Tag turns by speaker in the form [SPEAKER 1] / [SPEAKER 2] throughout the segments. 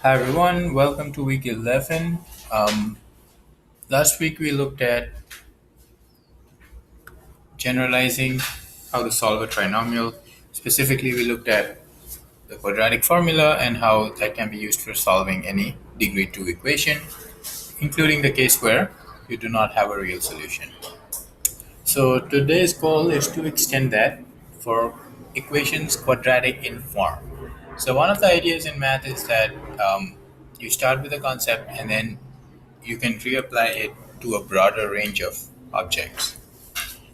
[SPEAKER 1] Hi everyone, welcome to week 11. Last week we looked at generalizing how to solve a trinomial. Specifically, we looked at the quadratic formula and how that can be used for solving any degree 2 equation, including the case where you do not have a real solution. So today's goal is to extend that for equations quadratic in form. So one of the ideas in math is that you start with a concept and then you can reapply it to a broader range of objects.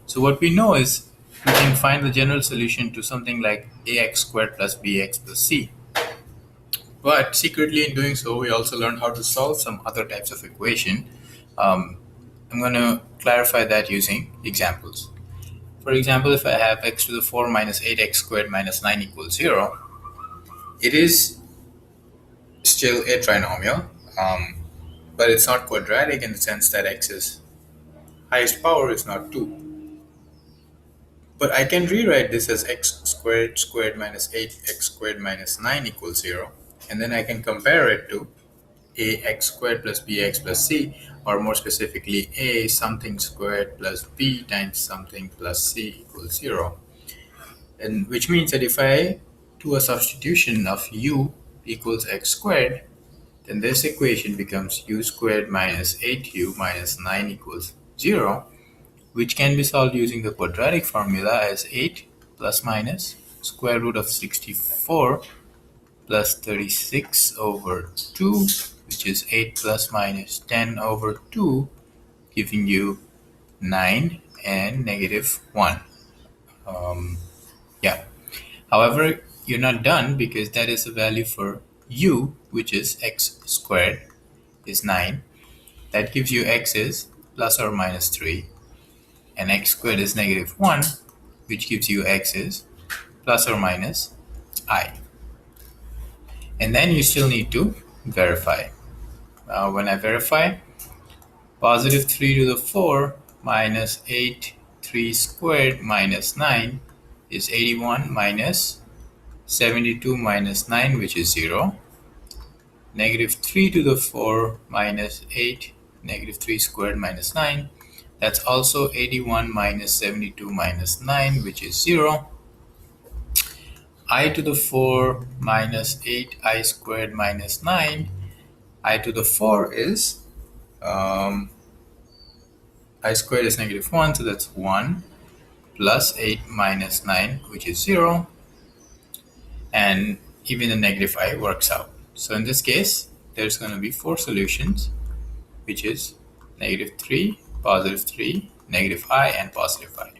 [SPEAKER 1] So what we know is we can find the general solution to something like ax squared plus bx plus c. But secretly in doing so, we also learn how to solve some other types of equation. Um, I'm going to clarify that using examples. For example, if I have x to the 4 minus 8x squared minus 9 equals 0, it is still a trinomial, but it's not quadratic in the sense that x's highest power is not 2. But I can rewrite this as x squared squared minus 8x squared minus 9 equals 0. And then I can compare it to ax squared plus bx plus c, or more specifically, a something squared plus b times something plus c equals 0. And which means that if I do a substitution of u equals x squared, then this equation becomes u squared minus 8u minus 9 equals 0, which can be solved using the quadratic formula as 8 plus minus square root of 64 plus 36 over 2, which is 8 plus minus 10 over 2, giving you 9 and negative 1. Yeah. However, you're not done because that is a value for u, which is x squared, is 9. That gives you x is plus or minus 3, and x squared is negative 1, which gives you x is plus or minus I. And then you still need to verify. When I verify, positive 3 to the 4 minus 8, 3 squared minus 9 is 81 minus 72 minus 9, which is 0. Negative 3 to the 4 minus 8, negative 3 squared minus 9. That's also 81 minus 72 minus 9, which is 0. I to the 4 minus 8i squared minus 9. I to the 4 is, I squared is negative 1, so that's 1 plus 8 minus 9, which is 0. And even the negative I works out. So in this case, there's going to be 4 solutions, which is negative 3, positive 3, negative I, and positive I.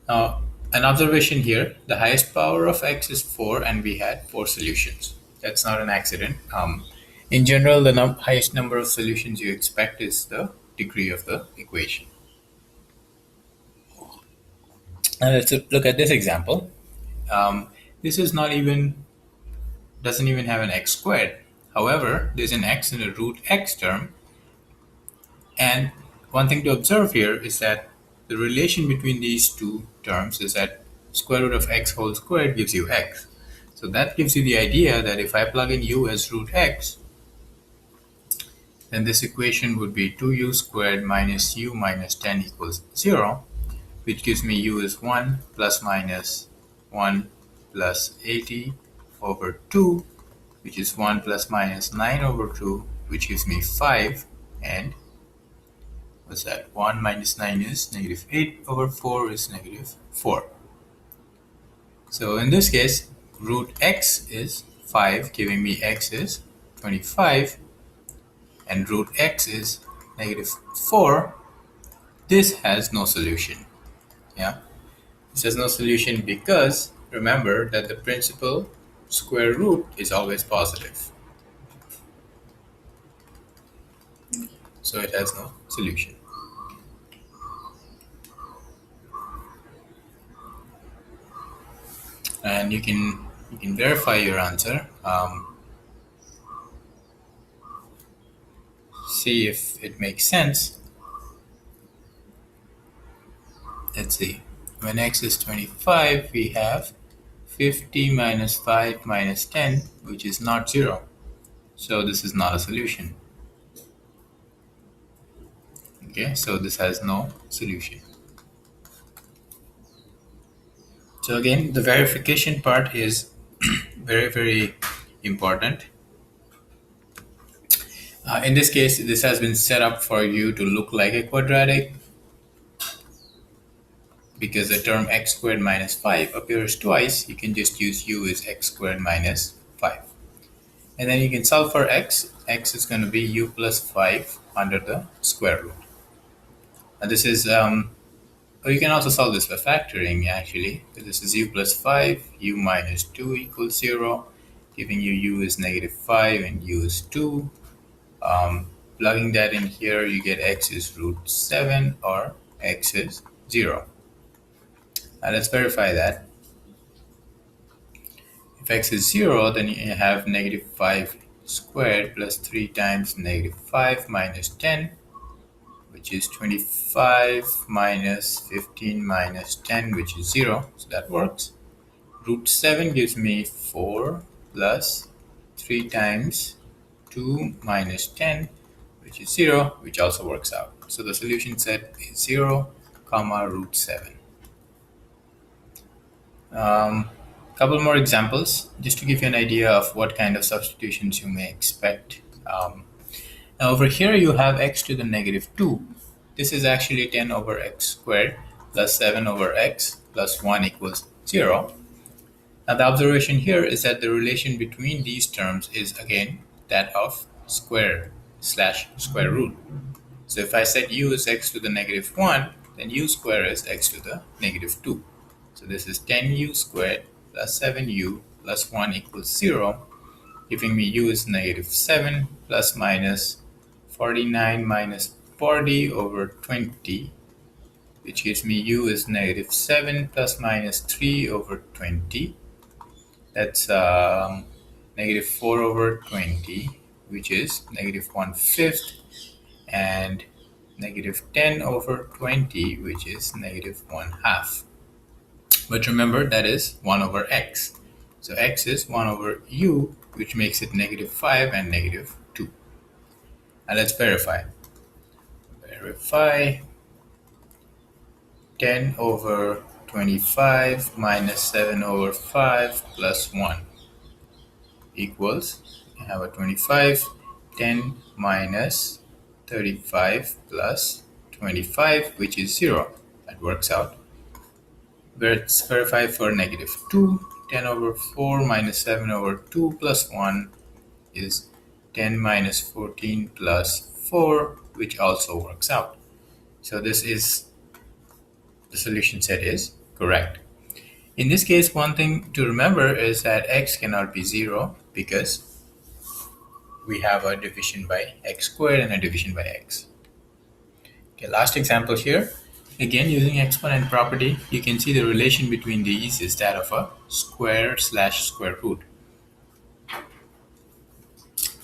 [SPEAKER 1] Now, an observation here, the highest power of x is 4 and we had 4 solutions. That's not an accident. In general, the highest number of solutions you expect is the degree of the equation. Now let's look at this example. This is not even, doesn't even have an x squared. However, there's an x in a root x term. And one thing to observe here is that the relation between these two terms is that square root of x whole squared gives you x. So that gives you the idea that if I plug in u as root x, then this equation would be 2u squared minus u minus 10 equals 0, which gives me u is 1 plus minus 1 plus 80 over 2, which is 1 plus minus 9 over 2, which gives me 5, and what's that? 1 minus 9 is negative 8 over 4 is negative 4. So in this case, root x is 5, giving me x is 25, and root x is negative 4. This has no solution. Yeah, this has no solution because remember that the principal square root is always positive. So it has no solution. And you can verify your answer. See if it makes sense. Let's see. When x is 25, we have 50 minus 5 minus 10, which is not 0. So this is not a solution. Okay, so this has no solution. So again, the verification part is very, very important. In this case, this has been set up for you to look like a quadratic because the term x squared minus 5 appears twice. You can just use u as x squared minus 5. And then you can solve for x. X is going to be u plus 5 under the square root. Now this is, or you can also solve this by factoring actually. So this is u plus 5, u minus 2 equals 0, giving you u is negative 5 and u is 2. Plugging that in here, you get x is root 7 or x is 0. Now let's verify that. If x is 0, then you have negative 5 squared plus 3 times negative 5 minus 10, which is 25 minus 15 minus 10, which is 0. So that works. Root 7 gives me 4 plus 3 times 2 minus 10, which is 0, which also works out. So the solution set is 0, comma, root 7. Couple more examples just to give you an idea of what kind of substitutions you may expect. Now over here you have x to the negative 2. This is actually 10 over x squared plus 7 over x plus 1 equals 0. Now the observation here is that the relation between these terms is again that of square slash square root. So if I set u as x to the negative 1, then u squared is x to the negative 2. So this is 10u squared plus 7u plus 1 equals 0, giving me u is negative 7 plus minus 49 minus 40 over 20, which gives me u is negative 7 plus minus 3 over 20. That's negative 4 over 20, which is negative 1/5, and negative 10 over 20, which is negative 1/2. But remember, that is 1 over x. So x is 1 over u, which makes it negative 5 and negative 2. Now let's verify. Verify 10 over 25 minus 7 over 5 plus 1 equals, I have a 25, 10 minus 35 plus 25, which is 0. That works out. Let's verify for negative 2. 10 over 4 minus 7 over 2 plus 1 is 10 minus 14 plus 4, which also works out. So this is, the solution set is correct. In this case, one thing to remember is that x cannot be 0 because we have a division by x squared and a division by x. Okay, last example here. Again, using exponent property, you can see the relation between these is that of a square slash square root.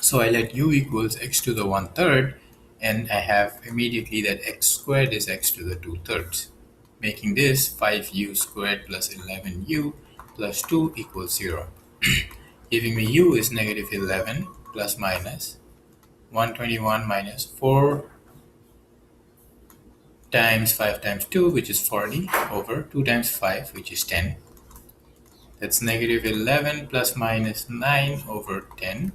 [SPEAKER 1] So I let u equals x to the 1/3, and I have immediately that x squared is x to the 2/3, making this 5u squared plus 11u plus 2 equals 0. Giving me u is negative 11 plus minus 121 minus 4 times 5 times 2, which is 40, over 2 times 5, which is 10. That's negative 11 plus minus 9 over 10,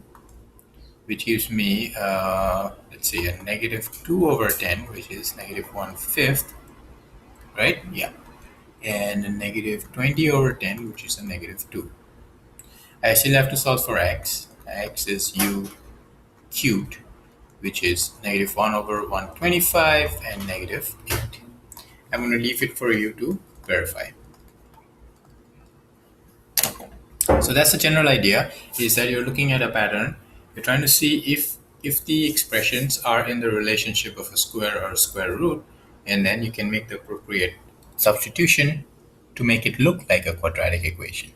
[SPEAKER 1] which gives me, let's see, a negative 2 over 10, which is negative 1/5, right? Yeah. And a negative 20 over 10, which is a negative 2. I still have to solve for x. X is u cubed, which is negative 1 over 125 and negative 8. I'm going to leave it for you to verify. So that's the general idea, is that you're looking at a pattern. You're trying to see if the expressions are in the relationship of a square or a square root, and then you can make the appropriate substitution to make it look like a quadratic equation.